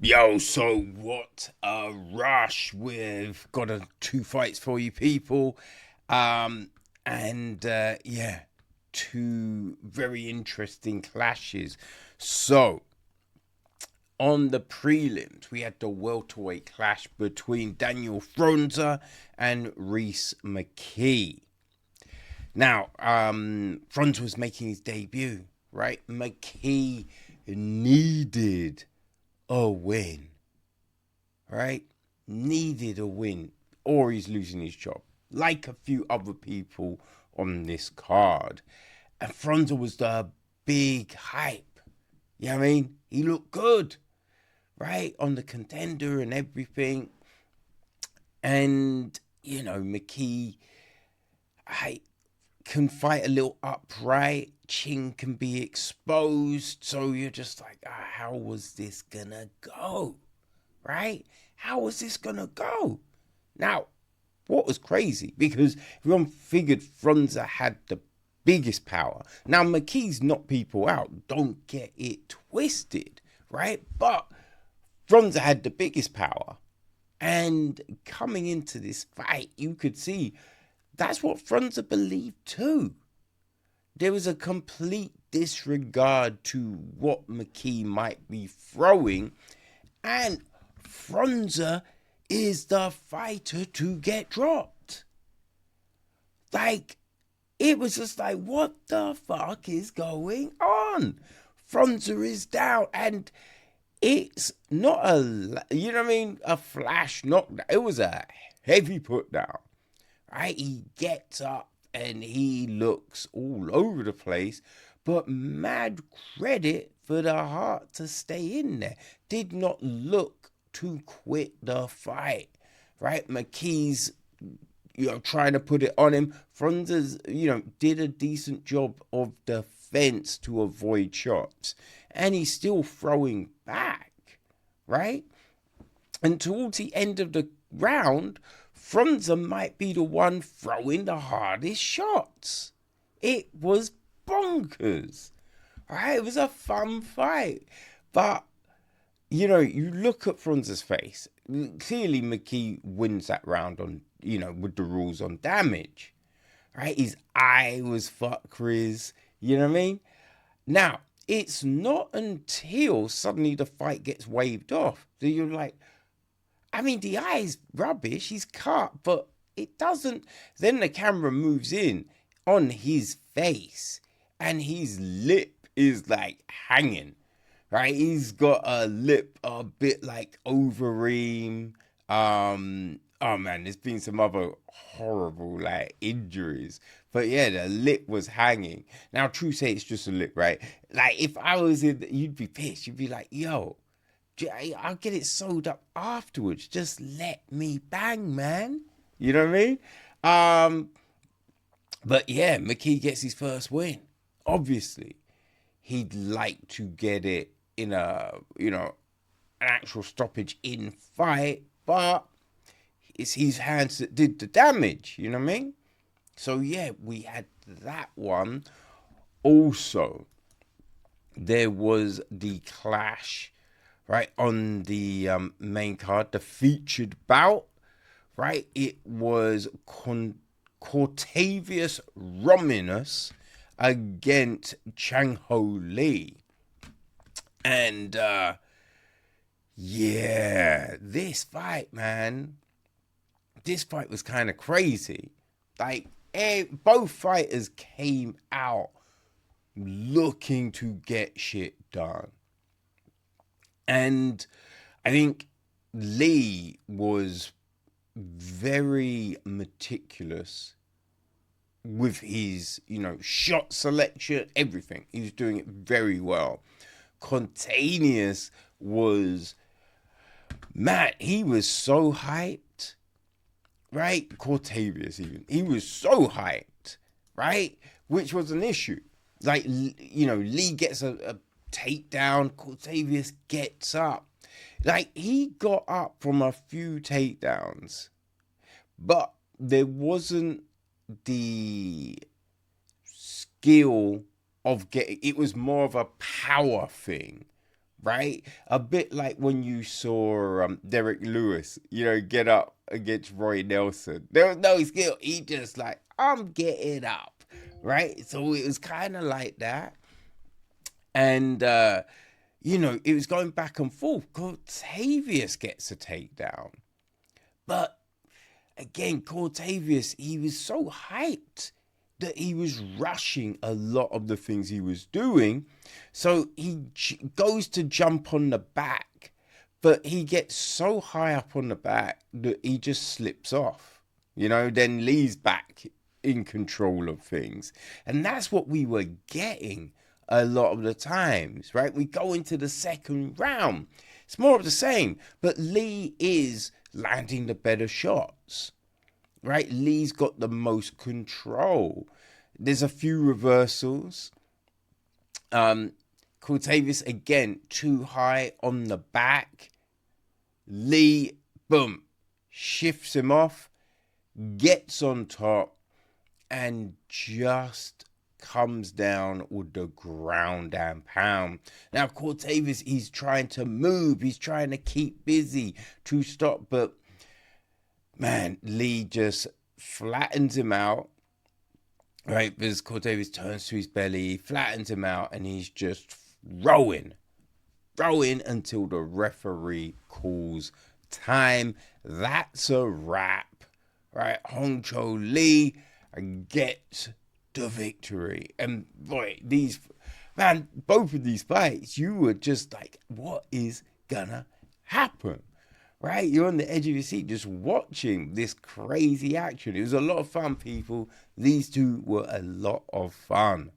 Yo, so what a rush. We've got two fights for you people. Yeah, two very interesting clashes. So, on the prelims, we had the welterweight clash between Daniel Frunza and Rhys McKee. Now, Frunza was making his debut, right? McKee needed a win, right? Needed a win, or he's losing his job, like a few other people on this card. And Frunza was the big hype. You know what I mean? He looked good, right? On the contender and everything. And, McKee, I can fight a little upright. Chin can be exposed. So you're just like, how was this gonna go? Right? How was this gonna go? Now, what was crazy, because everyone figured Frunza had the biggest power. Now, McKee's knocked people out. Don't get it twisted, right? But Frunza had the biggest power. And coming into this fight, you could see that's what Frunza believed too. There was a complete disregard to what McKee might be throwing. And Frunza is the fighter to get dropped. Like, it was just like, what the fuck is going on? Frunza is down, and it's not a flash knockdown. It was a heavy put down, right? He gets up and he looks all over the place, but mad credit for the heart to stay in there. Did not look to quit the fight, right? McKee's, trying to put it on him. Frunza's, did a decent job of defense to avoid shots, and he's still throwing back, right? And towards the end of the round, Frunza might be the one throwing the hardest shots. It was bonkers, right? It was a fun fight. But, you look at Frunza's face. Clearly, McKee wins that round on, with the rules on damage, right? His eye was fuck Rhys, you know what I mean? Now, it's not until suddenly the fight gets waved off that you're like, the eye's rubbish, he's cut, but it doesn't. Then the camera moves in on his face, and his lip is like hanging, right? He's got a lip a bit like Overeem. Oh man, there's been some other horrible like injuries, but yeah, the lip was hanging. Now, true say it's just a lip, right? Like if I was in, you'd be pissed. You'd be like, yo, I'll get it sewed up afterwards. Just let me bang, man. You know what I mean? But yeah, McKee gets his first win. Obviously, he'd like to get it in an actual stoppage in fight, but it's his hands that did the damage. You know what I mean? So yeah, we had that one. Also, there was the clash, right, on the main card, the featured bout, right? It was Cortavious Romious against Chang-ho. And yeah, this fight, man, this fight was kind of crazy. Like, both fighters came out looking to get shit done. And I think Lee was very meticulous with his, shot selection, everything. He was doing it very well. Cortavious was, man, he was so hyped, right? Cortavious even. He was so hyped, right? Which was an issue. Like, Lee gets a takedown, Cortavious gets up. Like, he got up from a few takedowns, but there wasn't the skill of getting, it was more of a power thing right? A bit like when you saw Derek Lewis, get up against Roy Nelson. There was no skill. He just like, I'm getting up, right? So it was kind of like that. And, it was going back and forth. Cortavious gets a takedown. But again, Cortavious, he was so hyped that he was rushing a lot of the things he was doing. So he goes to jump on the back, but he gets so high up on the back that he just slips off. Then Lee's back in control of things. And that's what we were getting a lot of the times, right? We go into the second round. It's more of the same, but Lee is landing the better shots, right? Lee's got the most control. There's a few reversals. Cortavious, again, too high on the back. Lee, boom, shifts him off, gets on top, and just comes down with the ground and pound. Now, Cortavious, he's trying to move. He's trying to keep busy to stop, but man, Lee just flattens him out, right? Because Cortavious turns to his belly, flattens him out, and he's just throwing until the referee calls time. That's a wrap, right? Hong-Cho Lee gets the victory. And boy, both of these fights, you were just like, what is gonna happen? Right? You're on the edge of your seat just watching this crazy action. It was a lot of fun, people. These two were a lot of fun.